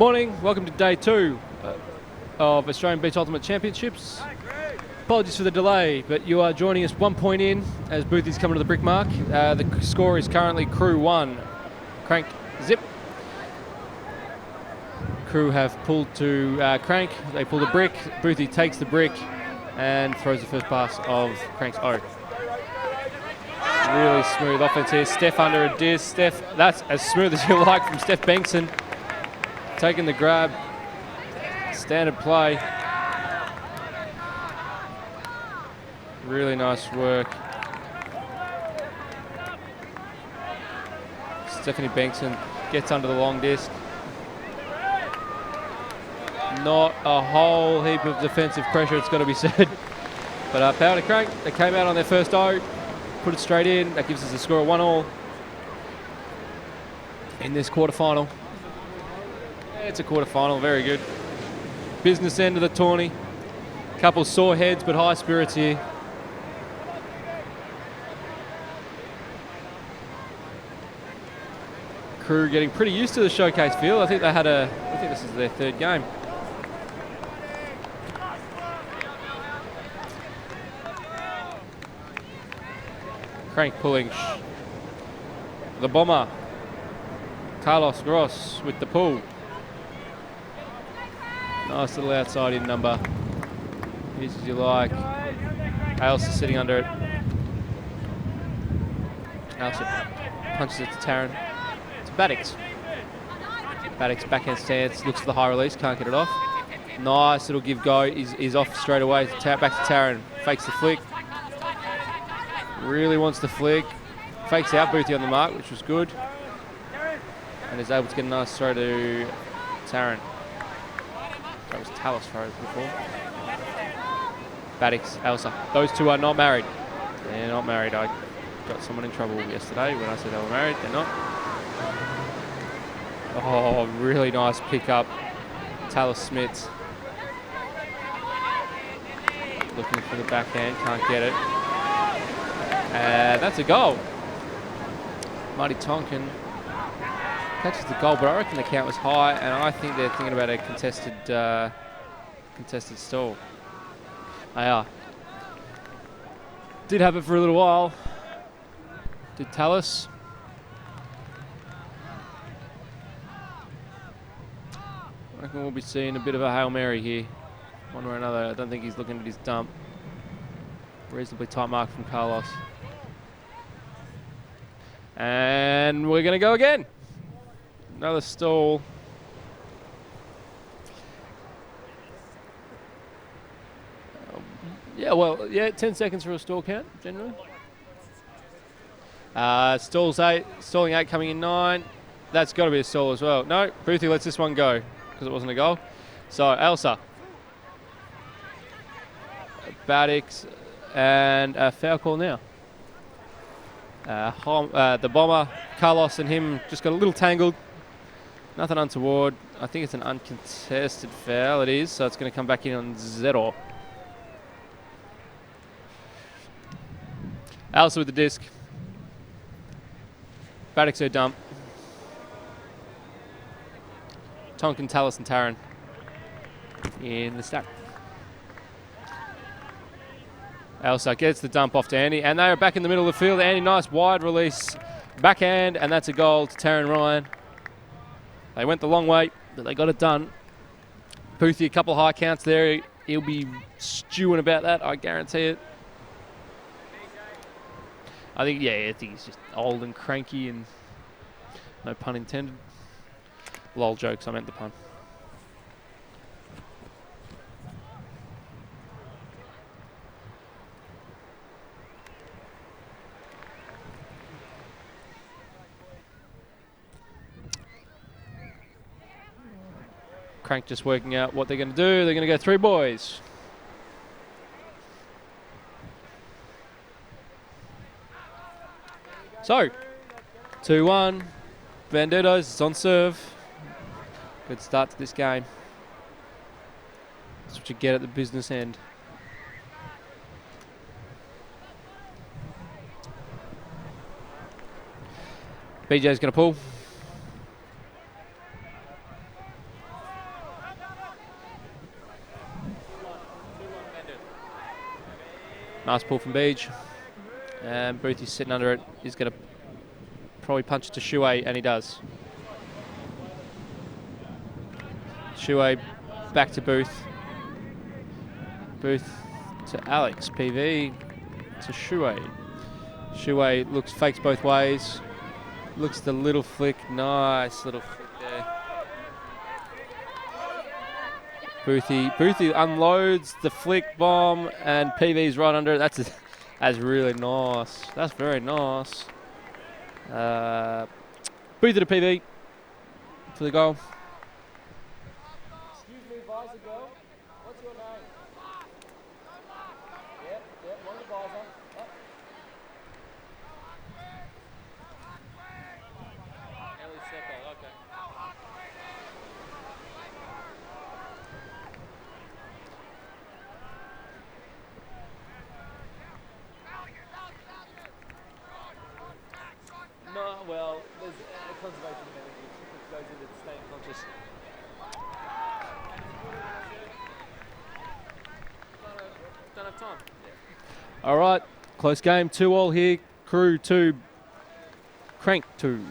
Morning, welcome to day 2 of Australian Beach Ultimate Championships. Apologies for the delay, but you are joining us 1 point in as Boothie's coming to the brick mark. The score is currently Crew 1, Krank 0. Crew have pulled to Krank, they pull the brick, Boothie takes the brick and throws the first pass of Krank's O. Really smooth offense here. Steph under a disc. Steph, that's as smooth as you like from Steph Bankson. Taking the grab. Standard play. Really nice work. Stephanie Bankson gets under the long disc. Not a whole heap of defensive pressure, it's got to be said. But power to Krank. They came out on their first O. Put it straight in. That gives us a score of 1-1 in this quarterfinal. Yeah, it's a quarterfinal. Very good. Business end of the tourney. Couple sore heads, but high spirits here. Crew getting pretty used to the showcase field. I think this is their third game. Krank pulling. The bomber. Carlos Gross with the pull. Nice little outside in number. Here's as you like. Ailsa sitting under it. Ailsa punches it to Taryn. It's Bandidos. Bandidos backhand stance. Looks for the high release. Can't get it off. Nice little give go. He's off straight away. Back to Taryn. Fakes the flick. Really wants the flick. Fakes out Boothie on the mark, which was good. And is able to get a nice throw to Taryn. That was Talos throws before. Bandidos, Ailsa. Those two are not married. They're not married. I got someone in trouble yesterday when I said they were married. They're not. Oh, really nice pickup. Talos Smits. Looking for the backhand. Can't get it. And that's a goal. Marty Tonkin catches the goal, but I reckon the count was high, and I think they're thinking about a contested stall. They are. Did have it for a little while. Did Talos. I reckon we'll be seeing a bit of a Hail Mary here, one way or another. I don't think he's looking at his dump. Reasonably tight mark from Carlos. And we're going to go again. Another stall. Yeah, 10 seconds for a stall count, generally. Stalling 8, coming in 9. That's got to be a stall as well. No, Boothie lets this one go because it wasn't a goal. So, Ailsa. Bandidos. And a foul call now. The bomber, Carlos and him just got a little tangled. Nothing untoward. I think it's an uncontested foul. It is, so it's going to come back in on Zero. Ailsa with the disc. Bandidos dump. Tonkin, Talos and Taryn in the stack. Ailsa gets the dump off to Andy, and they are back in the middle of the field. Andy, nice wide release, backhand, and that's a goal to Taryn Ryan. They went the long way, but they got it done. Boothie, a couple of high counts there. He'll be stewing about that, I guarantee it. I think he's just old and cranky, and no pun intended. Lol jokes, I meant the pun. Krank just working out what they're going to do. They're going to go 3 boys. So, 2-1. Bandidos is on serve. Good start to this game. That's what you get at the business end. BJ's going to pull. Nice pull from Beach. And Booth is sitting under it. He's going to probably punch it to Shui, and he does. Shui back to Booth. Booth to Alex. PV to Shui. Shui fakes both ways. Looks the little flick. Nice little flick there. Boothie unloads the flick bomb, and PV's right under it. That's really nice. That's very nice. Boothie to PV for the goal. Excuse me, visor girl. What's your name? Yep, one of the visor. Yep. Ellie Secco, okay. No, well, there's a conservation of energy that goes into staying conscious. Don't have time. Yeah. All right, close game, 2-2 here. Crew 2, Krank 2.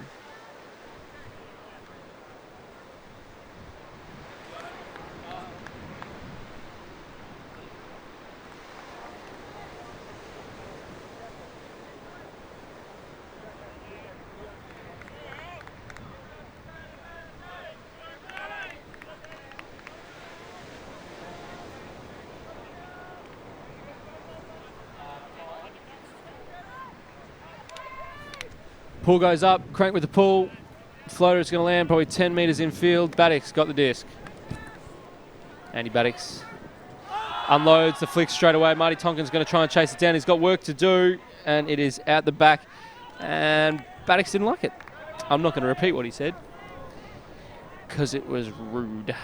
Pull goes up, Krank with the pull. Floater is going to land probably 10 metres infield. Baddix got the disc. Andy Baddix unloads the flick straight away. Marty Tonkin's going to try and chase it down. He's got work to do, and it is out the back. And Baddix didn't like it. I'm not going to repeat what he said, because it was rude.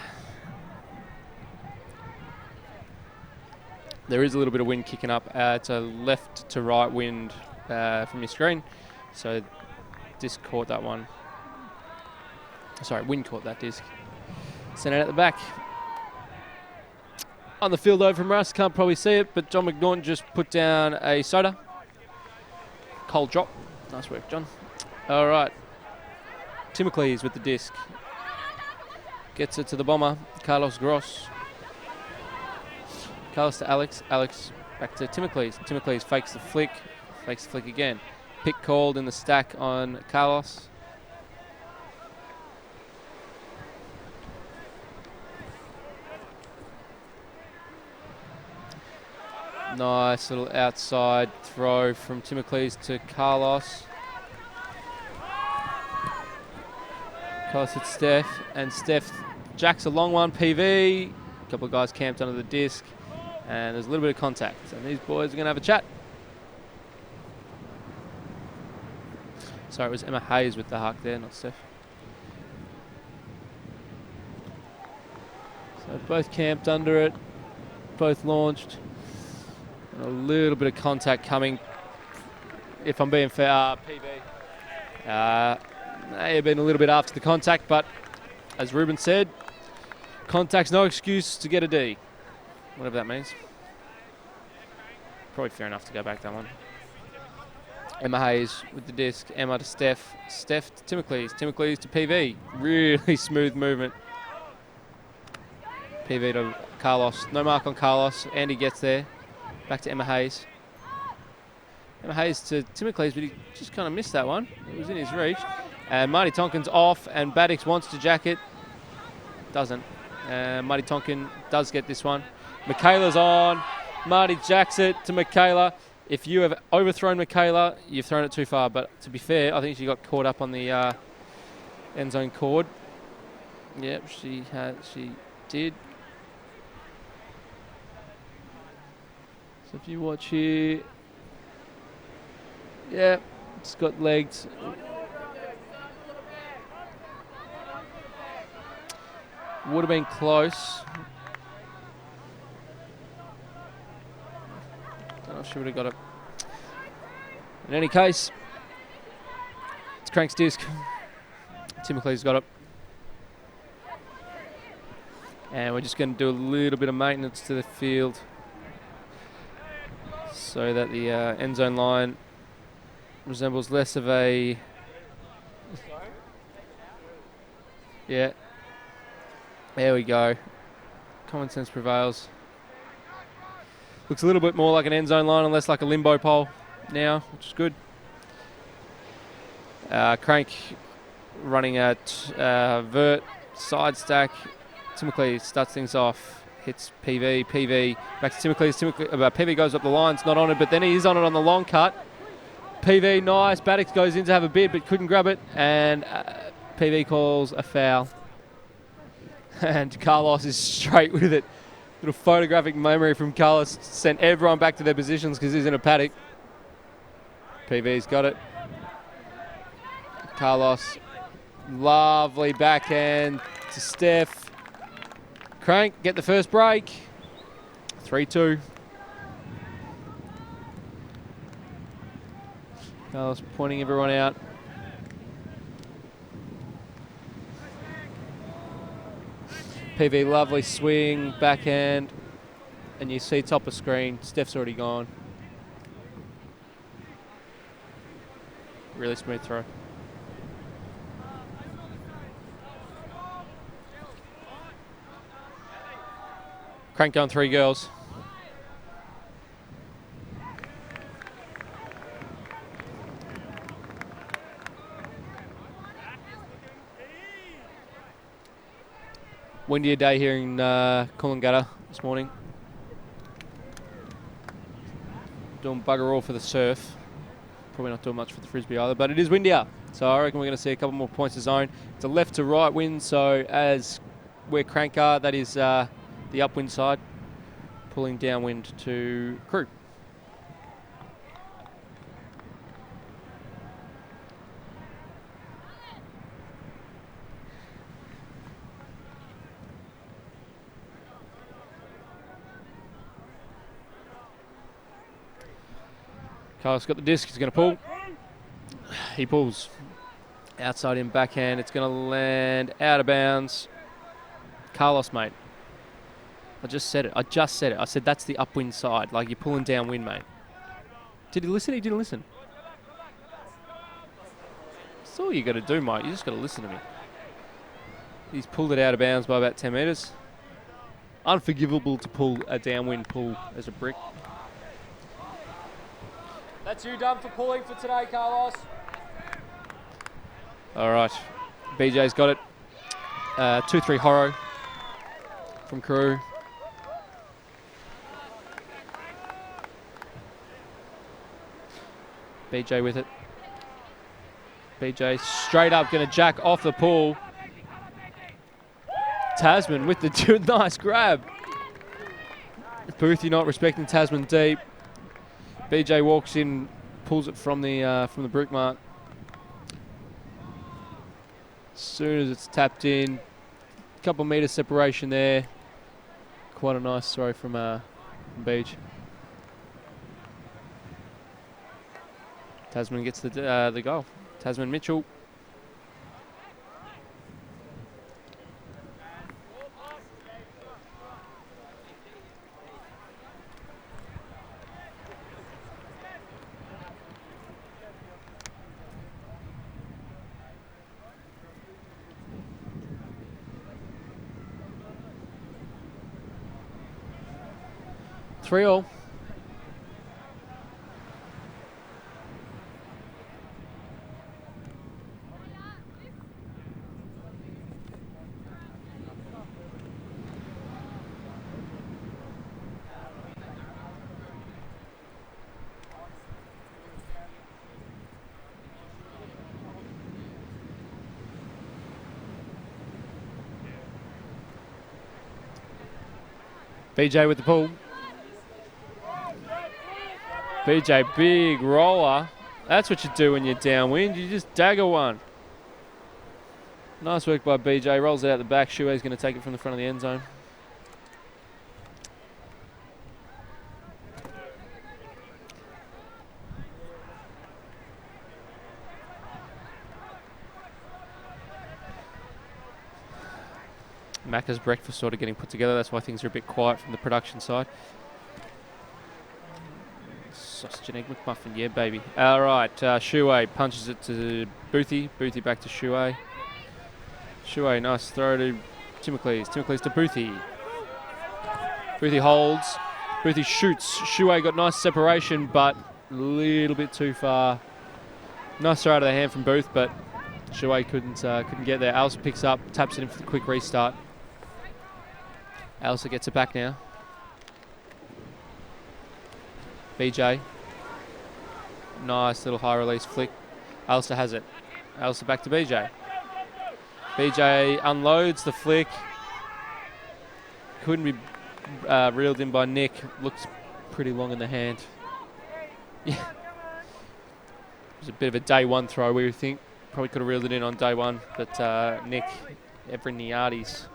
There is a little bit of wind kicking up. It's a left to right wind from your screen. So disc caught that one. Sorry, wind caught that disc. Sent it out the back. On the field though from Russ, can't probably see it, but John McNaughton just put down a soda. Cold drop. Nice work, John. All right. Timocles with the disc. Gets it to the bomber, Carlos Gross. Carlos to Alex. Alex back to Timocles. Timocles fakes the flick again. Pick called in the stack on Carlos. Nice little outside throw from Timocles to Carlos. Carlos hits Steph, and Steph jacks a long one, PV. A couple of guys camped under the disc, and there's a little bit of contact. And these boys are going to have a chat. Sorry, it was Emma Hayes with the huck there, not Steph. So both camped under it, both launched. And a little bit of contact coming. If I'm being fair, PV. May have been a little bit after the contact, but as Ruben said, contact's no excuse to get a D. Whatever that means. Probably fair enough to go back that one. Emma Hayes with the disc. Emma to Steph. Steph to Timocles. Timocles to PV. Really smooth movement. PV to Carlos. No mark on Carlos. Andy gets there. Back to Emma Hayes. Emma Hayes to Timocles, but he just kind of missed that one. It was in his reach. And Marty Tonkin's off, and Baddix wants to jack it. Doesn't. Marty Tonkin does get this one. Michaela's on. Marty jacks it to Michaela. If you have overthrown Michaela, you've thrown it too far. But to be fair, I think she got caught up on the end zone cord. Yep, she did. So if you watch here, yeah, it's got legs. Would have been close. Don't know if she would have got it. In any case, it's Krank's disc. Timocles got it. And we're just going to do a little bit of maintenance to the field. so that the end zone line resembles less of a... Yeah. There we go. Common sense prevails. Looks a little bit more like an end zone line and less like a limbo pole now, which is good. Krank running at vert, side stack. Timocles starts things off, hits PV, PV, back to Timocles. PV goes up the line, it's not on it, but then he is on it on the long cut. PV, nice. Baddox goes in to have a bid, but couldn't grab it, and PV calls a foul. And Carlos is straight with it. Little photographic memory from Carlos, sent everyone back to their positions because he's in a paddock. PV's got it. Carlos, lovely backhand to Steph. Krank, get the first break. 3-2. Carlos pointing everyone out. PV, lovely swing, backhand, and you see top of screen, Steph's already gone. Really smooth throw. Krank going 3 girls. Windier day here in Coolangatta this morning. Doing bugger all for the surf. Probably not doing much for the frisbee either, but it is windier. So I reckon we're going to see a couple more points of zone. It's a left to right wind, so as where Krank are, that is the upwind side, pulling downwind to Crew. Carlos got the disc, he's going to pull. He pulls. Outside in backhand, it's going to land out of bounds. Carlos, mate. I just said it. I said that's the upwind side. Like, you're pulling downwind, mate. Did he listen? He didn't listen. That's all you got to do, mate. You just got to listen to me. He's pulled it out of bounds by about 10 metres. Unforgivable to pull a downwind pull as a brick. That's you done for pulling for today, Carlos. All right. BJ's got it. 2-3 horror from Crew. BJ with it. BJ straight up going to jack off the pull. Tasman with the nice grab. Boothie not respecting Tasman deep. BJ walks in, pulls it from the brick mark. As soon as it's tapped in, a couple metres separation there. Quite a nice throw from Beach. Tasman gets the goal. Tasman Mitchell. Three all. BJ with the pull. BJ, big roller. That's what you do when you're downwind. You just dagger one. Nice work by BJ. Rolls it out the back. Shuey's going to take it from the front of the end zone. Macca's breakfast sort of getting put together. That's why things are a bit quiet from the production side. Sausage and egg McMuffin, yeah, baby. All right, Shuey punches it to Boothie. Boothie back to Shuey. Shuey, nice throw to Timocles. Timocles to Boothie. Boothie holds. Boothie shoots. Shuey got nice separation, but a little bit too far. Nice throw out of the hand from Booth, but Shuey couldn't get there. Alsa picks up, taps it in for the quick restart. Alsa gets it back now. BJ. Nice little high release flick. Alsa has it. Alsa back to BJ. BJ unloads the flick. Couldn't be reeled in by Nick. Looks pretty long in the hand. Yeah. It was a bit of a day one throw, we would think. Probably could have reeled it in on day one, but Nick, every Niardes.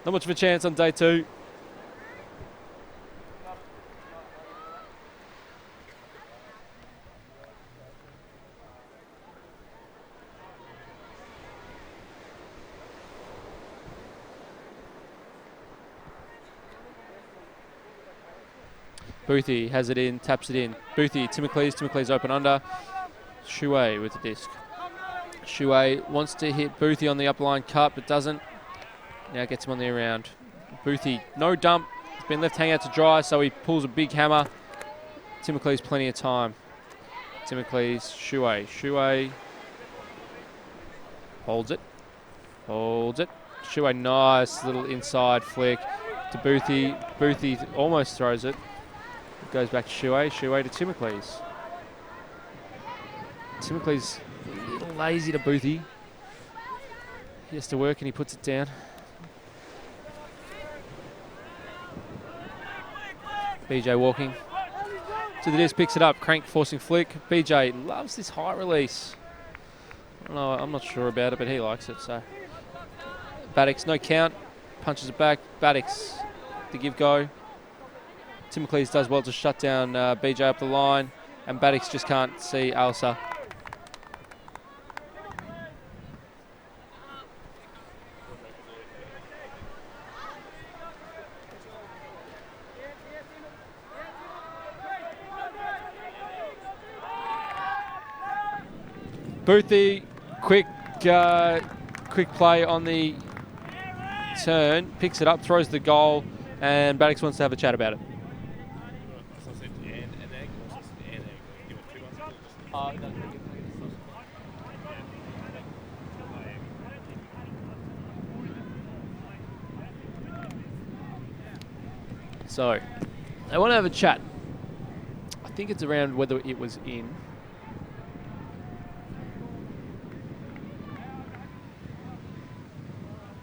Not much of a chance on day two. Boothie has it in, taps it in. Boothie, Timocles open under. Shuey with the disc. Shuey wants to hit Boothie on the up line cut, but doesn't. Now gets him on the around. Boothie, no dump. He's been left hanging out to dry, so he pulls a big hammer. Timocles plenty of time. Timocles, Shuey. Shuey holds it. Holds it. Shuey, nice little inside flick to Boothie. Boothie almost throws it. Goes back to Shuey. Shuey to Timocles. Timocles a little lazy to Boothie. He has to work and he puts it down. BJ walking to the disc, picks it up. Krank forcing flick. BJ loves this high release. I don't know, I'm not sure about it, but he likes it. So Baddix, no count. Punches it back. Baddix, the give go. Timocles does well to shut down BJ up the line, and Baddix just can't see Alsa. Boothie, quick play on the turn, picks it up, throws the goal, and Baddix wants to have a chat about it. So, I want to have a chat. I think it's around whether it was in.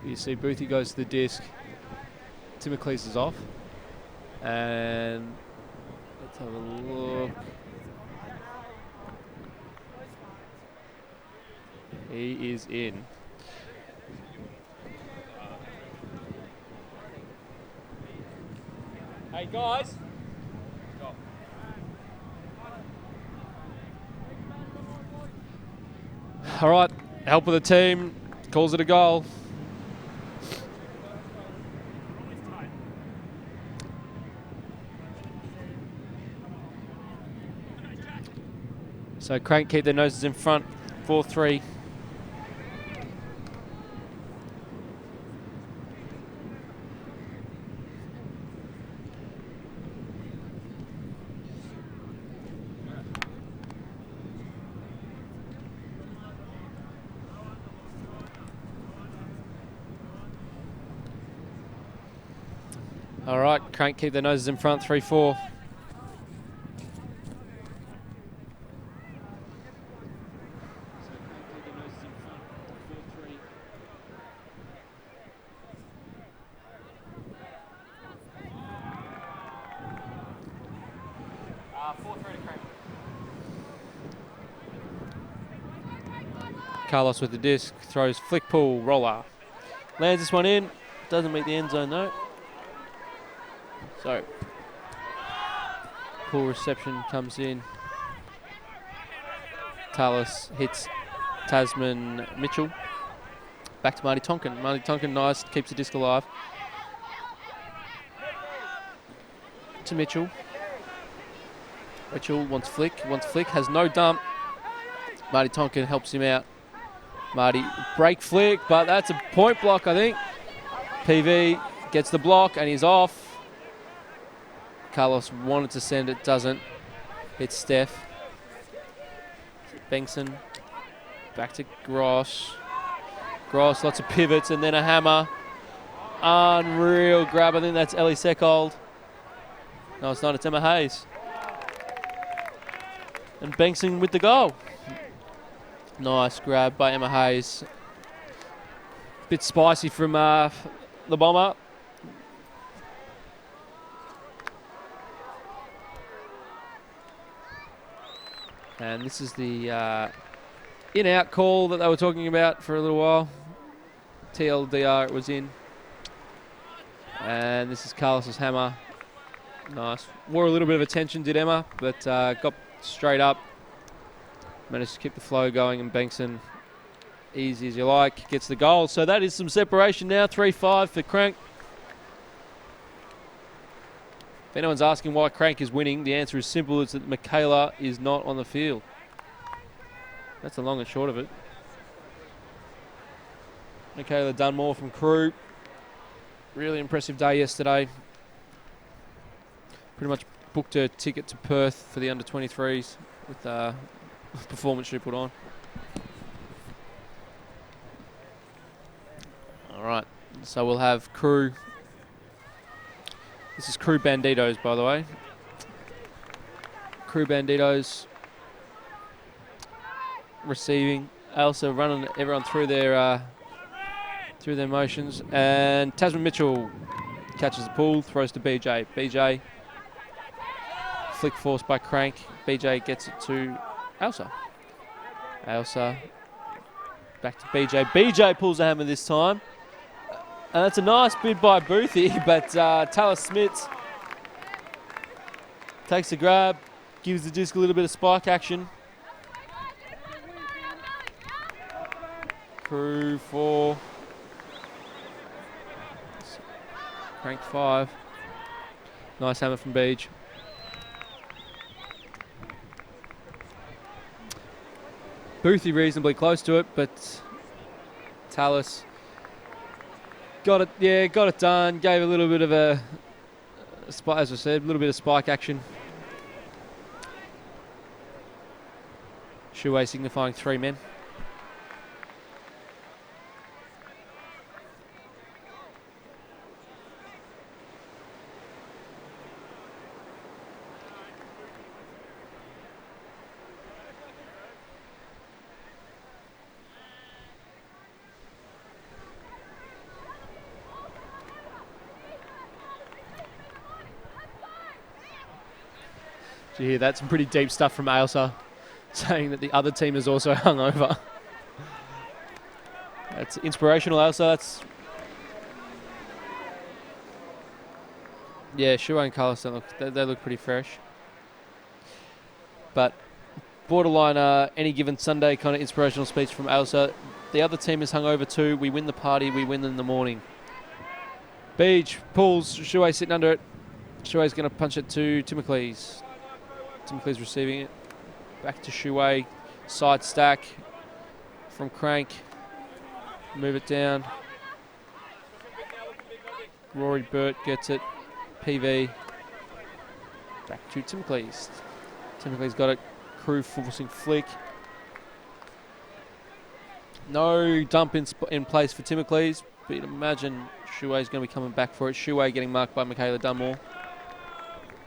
You see Boothie goes to the disc. Timocles is off. And let's have a look. He is in. Hey guys. All right, help of the team, calls it a goal. So Krank keep their noses in front, 4-3. All right, Krank keep their noses in front, 3-4. Carlos with the disc, throws flick pull, roller. Lands this one in, doesn't meet the end zone though. So, pull reception comes in. Talos hits Tasman Mitchell. Back to Marty Tonkin. Marty Tonkin, nice, keeps the disc alive. To Mitchell. Mitchell wants flick, has no dump. Marty Tonkin helps him out. Marty break flick, but that's a point block, I think. PV gets the block and he's off. Carlos wanted to send it, doesn't. It's Steph. Bengtson. Back to Gross. Gross, lots of pivots and then a hammer. Unreal grab. I think that's Ellie Seckold. No, it's not. It's Emma Hayes. And Bengtson with the goal. Nice grab by Emma Hayes. Bit spicy from the bomber. And this is the in-out call that they were talking about for a little while. TLDR it was in. And this is Carlos's hammer. Nice. Wore a little bit of attention, did Emma, but got straight up. Managed to keep the flow going, and Bengtson, easy as you like, gets the goal. So that is some separation now, 3-5 for Krank. If anyone's asking why Krank is winning, the answer is simple. It's that Michaela is not on the field. That's the long and short of it. Michaela Dunmore from Crew. Really impressive day yesterday. Pretty much booked her ticket to Perth for the under-23s with performance she put on. All right, so we'll have Crew. This is Crew Bandidos, by the way. Crew Bandidos receiving. Elsa running everyone through their motions, and Tasman Mitchell catches the pull, throws to BJ. BJ flick forced by Krank. BJ gets it to Elsa. Elsa back to BJ. BJ pulls the hammer this time. And that's a nice bid by Boothie, but Taylor Smits takes the grab, gives the disc a little bit of spike action. Crew 4. Krank 5. Nice hammer from Beach. Boothie reasonably close to it, but Tallis got it done. Gave a little bit of a spike, as I said, a little bit of spike action. Shuwei signifying 3 men. Did you hear that? Some pretty deep stuff from Ailsa, saying that the other team is also hungover. That's inspirational, Ailsa. That's... Yeah, Shuo and Carlos don't look, they look pretty fresh. But borderline any given Sunday kind of inspirational speech from Ailsa. The other team is hungover too. We win the party, we win in the morning. Beach pulls, Shuei sitting under it. Shuei's going to punch it to Timocles. Timocles receiving it. Back to Shuei. Side stack from Krank. Move it down. Rory Burt gets it. PV. Back to Timocles. Timocles got it. Crew forcing flick. No dump in place for Timocles, but you'd imagine Shuei's going to be coming back for it. Shuei getting marked by Michaela Dunmore.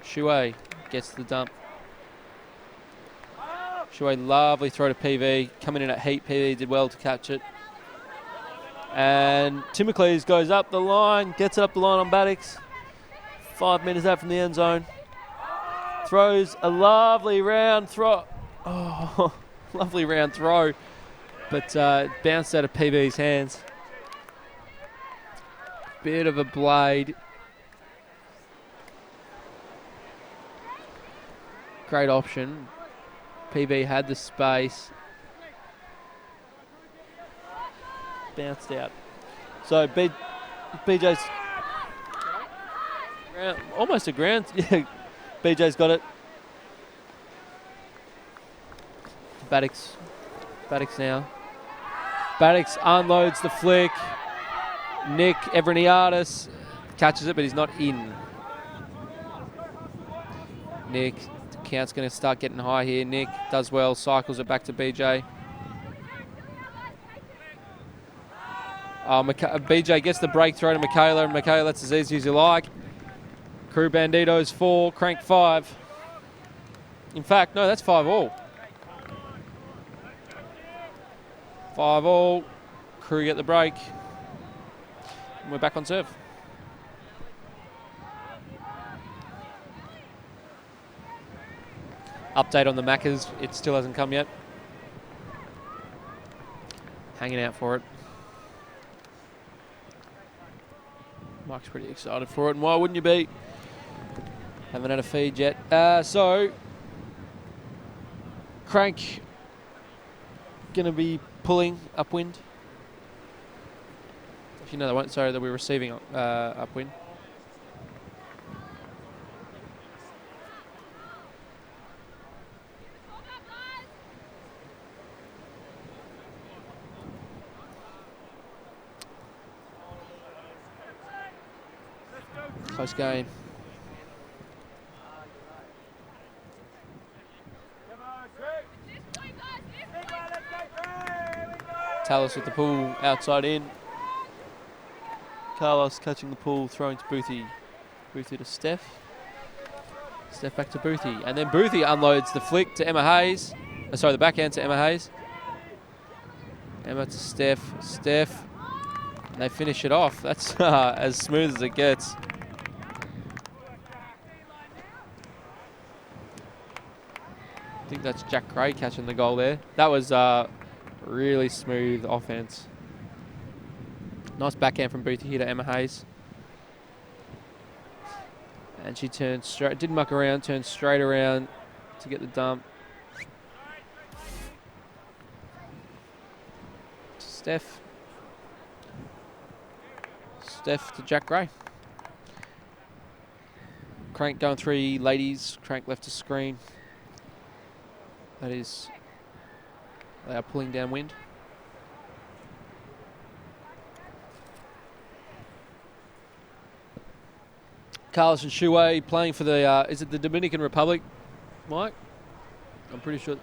Shuei gets the dump. Shuei, lovely throw to PV. Coming in at heat. PV did well to catch it. And Timocles goes up the line. Gets it up the line on Battix. 5 metres out from the end zone. Throws a lovely round throw. Oh, lovely round throw. But bounced out of PV's hands. Bit of a blade. Great option. PV had the space. Bounced out. So BJ's almost a ground. Yeah, BJ's got it. Baddocks now. Baddocks unloads the flick. Nick Evriniadis catches it, but he's not in. Nick, the count's going to start getting high here. Nick does well, cycles it back to BJ. BJ gets the break throw to Michaela, and Michaela, that's as easy as you like. Crew Bandidos 4, Krank 5. In fact, no, that's 5-all. 5-all. Crew get the break. And we're back on serve. Update on the Maccas. It still hasn't come yet. Hanging out for it. Mike's pretty excited for it, and why wouldn't you be? Haven't had a feed yet. So, Krank going to be pulling upwind. If you know, they won't. Sorry, they'll be receiving upwind. Close game. Talis with the pull, outside in. Carlos catching the pull, throwing to Boothie. Boothie to Steph. Steph back to Boothie. And then Boothie unloads the flick to Emma Hayes. Sorry, the backhand to Emma Hayes. Emma to Steph. Steph. And they finish it off. That's as smooth as it gets. I think that's Jack Gray catching the goal there. That was really smooth offense. Nice backhand from Boothie here to Emma Hayes. And she turned straight, didn't muck around, turned straight around to get the dump. Steph. Steph to Jack Gray. Krank going 3 ladies. Krank left to screen. That is, they are pulling downwind. Carlos and Shuey playing for the, is it the Dominican Republic, Mike? I'm pretty sure.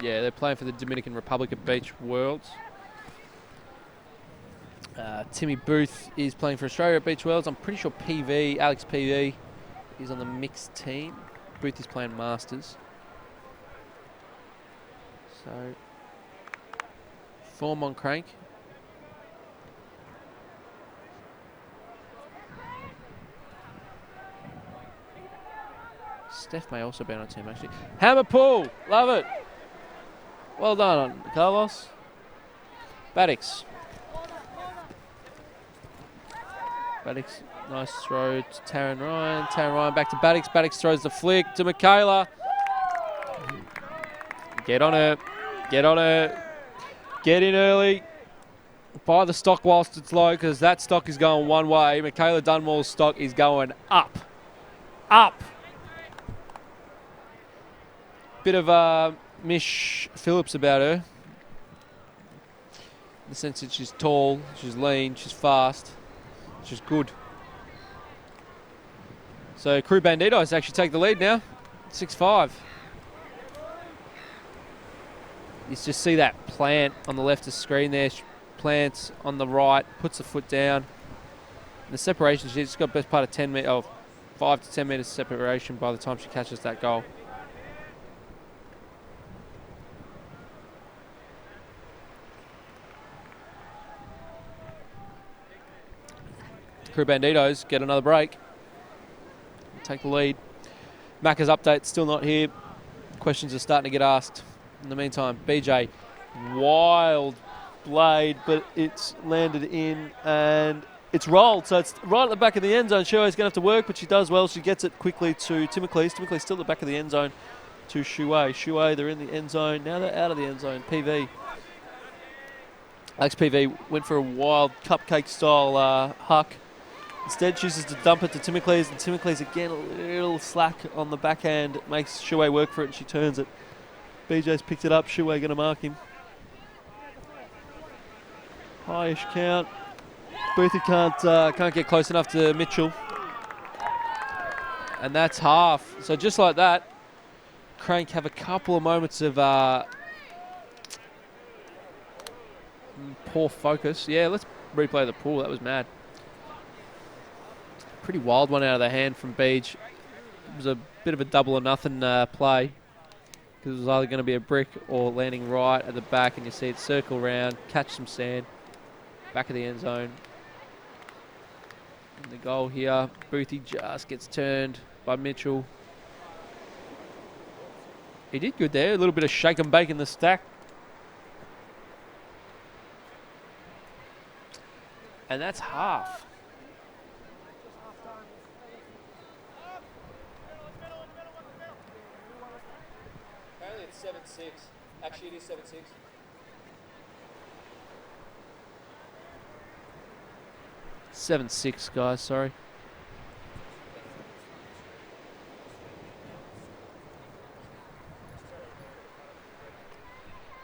Yeah, they're playing for the Dominican Republic at Beach Worlds. Timmy Booth is playing for Australia at Beach Worlds. I'm pretty sure Alex PV is on the mixed team. Booth is playing Masters. So, form on Krank. Steph may also be on a team, actually. Hammer pull! Love it! Well done, Carlos. Baddocks. Baddocks, nice throw to Taryn Ryan. Taryn Ryan back to Baddocks. Baddocks throws the flick to Michaela. Get on her. Get on her. Get in early. Buy the stock whilst it's low, because that stock is going one way. Michaela Dunmore's stock is going up. Up. Bit of Mish Phillips about her. In the sense that she's tall, she's lean, she's fast, she's good. So Crew Bandidos actually take the lead now. 6-5. You just see that plant on the left of the screen there. Plants on the right, puts the foot down. And the separation, she's got best part of 10 meters, 5 to 10 meters separation by the time she catches that goal. Crew Bandidos get another break. Take the lead. Macca's update still not here. Questions are starting to get asked. In the meantime, BJ, wild blade, but it's landed in and it's rolled. So it's right at the back of the end zone. Shuey's going to have to work, but she does well. She gets it quickly to Timocles. Timocles still at the back of the end zone to Shuey. Shuey, they're in the end zone. Now they're out of the end zone. PV. Alex PV went for a wild cupcake-style huck. Instead chooses to dump it to Timocles, and Timocles again a little slack on the backhand. Makes Shuey work for it, and she turns it. BJ's picked it up. Shuwei going to mark him. Highish count. Boothie can't get close enough to Mitchell. And that's half. So just like that, Krank have a couple of moments of poor focus. Yeah, let's replay the pool. That was mad. Pretty wild one out of the hand from Beach. It was a bit of a double or nothing play, because it was either going to be a brick or landing right at the back, and you see it circle around, catch some sand, back of the end zone. And the goal here, Boothie just gets turned by Mitchell. He did good there, a little bit of shake and bake in the stack. And that's half. Apparently it's 7-6. Actually, it is 7-6. 7-6, guys, sorry.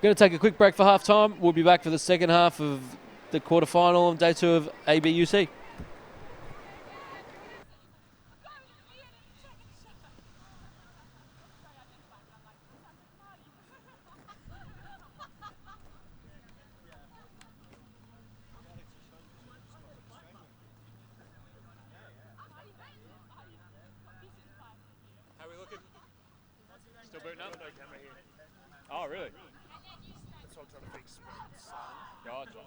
Going to take a quick break for half time. We'll be back for the second half of the quarterfinal on day 2 of ABUC. How are we looking? Still booting up? No camera here. Oh, really? That's what I'm trying to fix. Gotcha.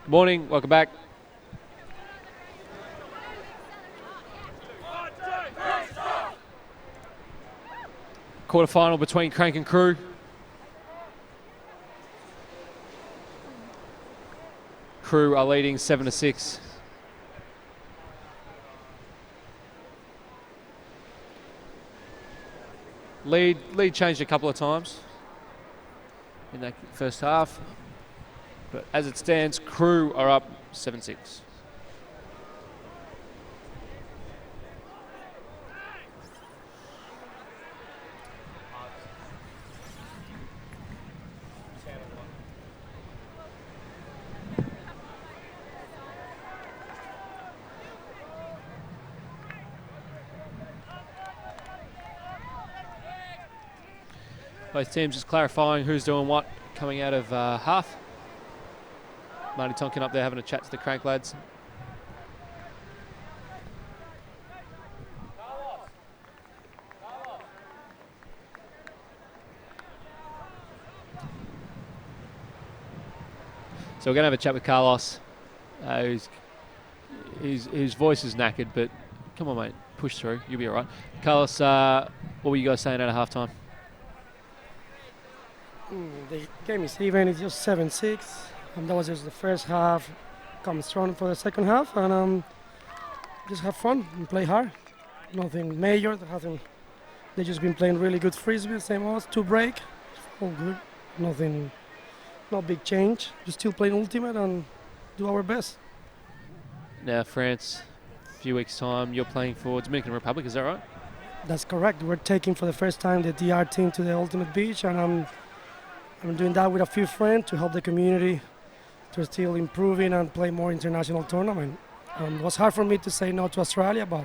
Good morning, welcome back. Quarterfinal between Krank and Crew. Crew are leading 7-6. Lead changed a couple of times in that first half, but as it stands, Crew are up 7-6. Both teams just clarifying who's doing what coming out of half. Marty Tonkin up there having a chat to the Krank lads. So we're going to have a chat with Carlos, whose voice is knackered, but come on, mate, push through. You'll be all right. Carlos, what were you guys saying out of halftime? The game is even. It's just 7-6. That was just the first half. Come strong for the second half, and just have fun and play hard. Nothing major. They just been playing really good frisbee. Same as 2 break. All good. Nothing no big change. Just still playing Ultimate and do our best. Now, France, a few weeks' time, you're playing for Dominican Republic, is that right? That's correct. We're taking for the first time the DR team to the Ultimate Beach, and I'm doing that with a few friends to help the community to still improving and play more international tournament. It was hard for me to say no to Australia, but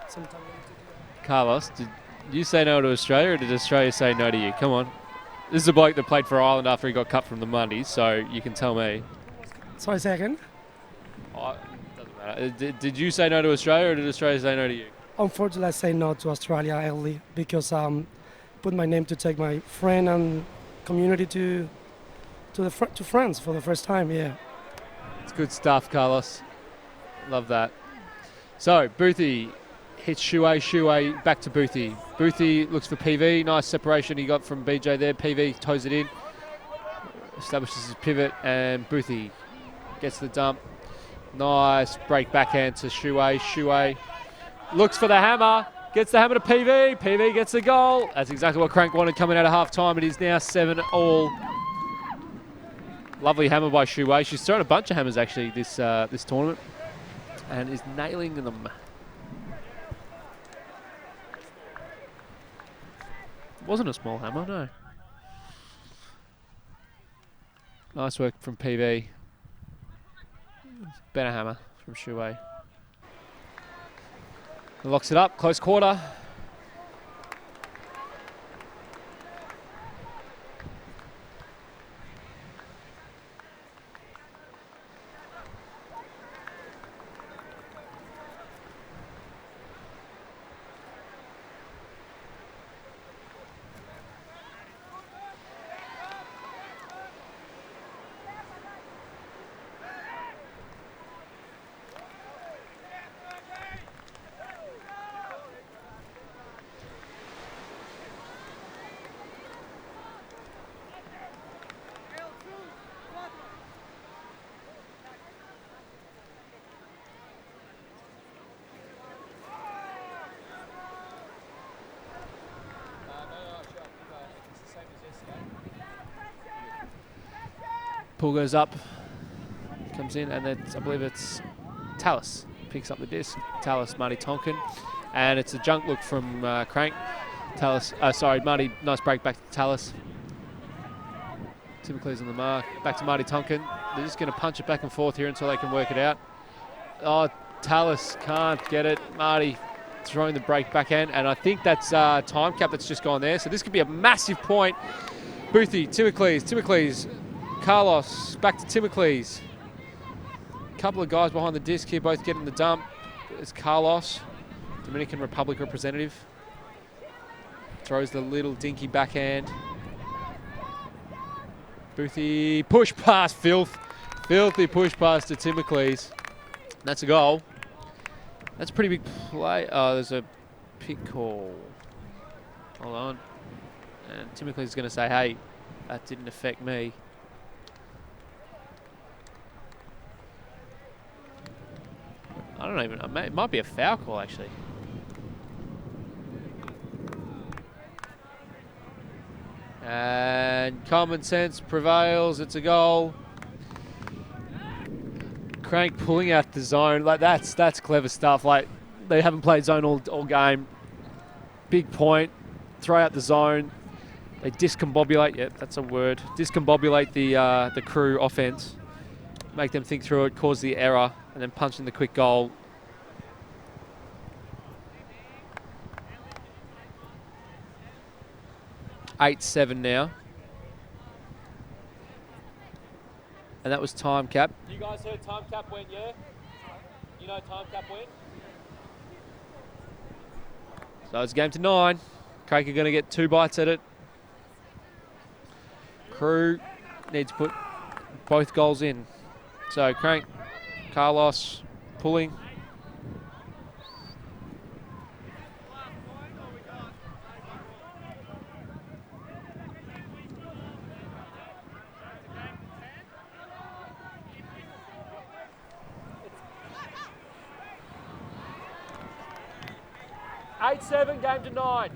sometimes we need to do it. Carlos, did you say no to Australia, or did Australia say no to you? Come on. This is a bloke that played for Ireland after he got cut from the Mondays, so you can tell me. Sorry, second. Oh, doesn't matter. Did you say no to Australia, or did Australia say no to you? Unfortunately, I say no to Australia early because put my name to take my friend and community to France for the first time. Yeah. It's good stuff, Carlos. Love that. So, Boothie hits Shuey, back to Boothie. Boothie looks for PV. Nice separation he got from BJ there. PV toes it in, establishes his pivot, and Boothie gets the dump. Nice break backhand to Shuey. Shuey looks for the hammer, gets the hammer to PV. PV gets the goal. That's exactly what Krank wanted coming out of half time. It is now 7-all. Lovely hammer by Shuey. She's thrown a bunch of hammers actually this tournament and is nailing them. Wasn't a small hammer, no. Nice work from PV. Better hammer from Shuey. Locks it up, close quarter. Pull goes up, comes in, and then I believe it's Tallis picks up the disc. Tallis, Marty Tonkin, and it's a junk look from Krank. Tallis, Marty, nice break back to Tallis. Timocles on the mark, back to Marty Tonkin. They're just going to punch it back and forth here until they can work it out. Oh, Tallis can't get it. Marty throwing the break backhand, and I think that's time cap that's just gone there. So this could be a massive point. Boothie, Timocles. Carlos, back to Timocles. Couple of guys behind the disc here, both getting the dump. It's Carlos, Dominican Republic representative. Throws the little dinky backhand. Boothie, push pass, filthy push pass to Timocles. That's a goal. That's a pretty big play. Oh, there's a pick call. Hold on. And Timocles is going to say, hey, that didn't affect me. I don't even, it might be a foul call actually. And common sense prevails, it's a goal. Krank pulling out the zone, like that's clever stuff. Like they haven't played zone all game. Big point, throw out the zone. They discombobulate, yep, that's a word. Discombobulate the crew offense. Make them think through it, cause the error, and then punch in the quick goal. (8-7) now. And that was time cap. You guys heard time cap went, yeah? You know time cap went? So it's game to 9. Krank are going to get 2 bites at it. Crew needs to put both goals in. So Krank, Carlos pulling. (8-7) game to 9.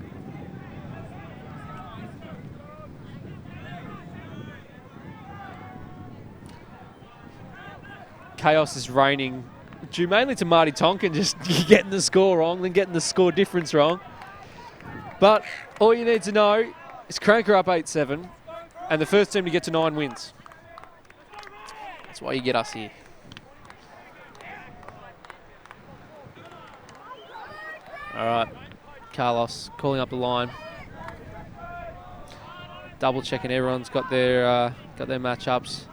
chaos is reigning, due mainly to Marty Tonkin just getting the score wrong, then getting the score difference wrong. But all you need to know is Krank are up 8-7, and the first team to get to 9 wins. That's why you get us here. All right, Carlos calling up the line. Double checking everyone's got their matchups.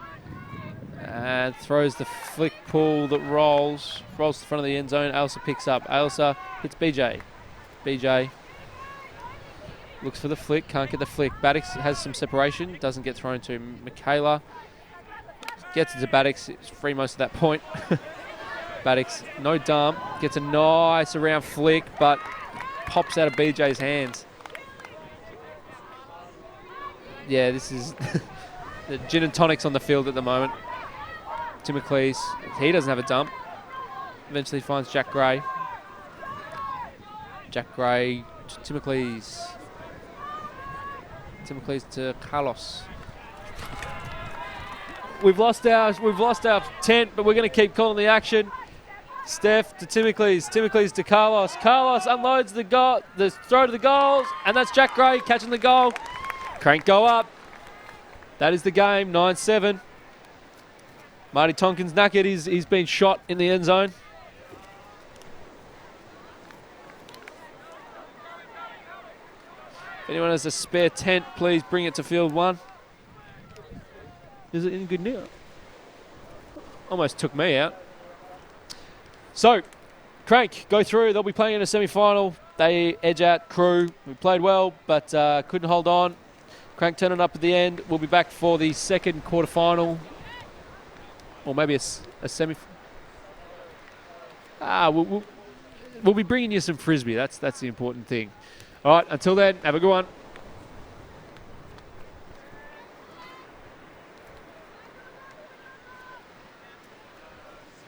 And throws the flick pull that rolls to the front of the end zone. Ailsa picks up. Ailsa hits BJ. BJ looks for the flick, can't get the flick. Baddix has some separation, doesn't get thrown to Michaela. Gets it to Baddix, it's free most of that point. Baddix, no dump, gets a nice around flick, but pops out of BJ's hands. Yeah, this is the gin and tonics on the field at the moment. Timocles, he doesn't have a dump. Eventually finds Jack Gray. Jack Gray to Timocles. Timocles to Carlos. We've lost our tent, but we're going to keep calling the action. Steph to Timocles. Timocles to Carlos. Carlos unloads the throw to the goals, and that's Jack Gray catching the goal. Krank go up. That is the game, 9-7. Marty Tonkin's knackered. He's been shot in the end zone. If anyone has a spare tent, please bring it to field 1. Is it in good nick? Almost took me out. So, Krank go through. They'll be playing in a semi-final. They edge out Crew. We played well, but couldn't hold on. Krank turning up at the end. We'll be back for the second quarterfinal. Or maybe a semi. We'll be bringing you some frisbee. That's the important thing. All right. Until then, have a good one.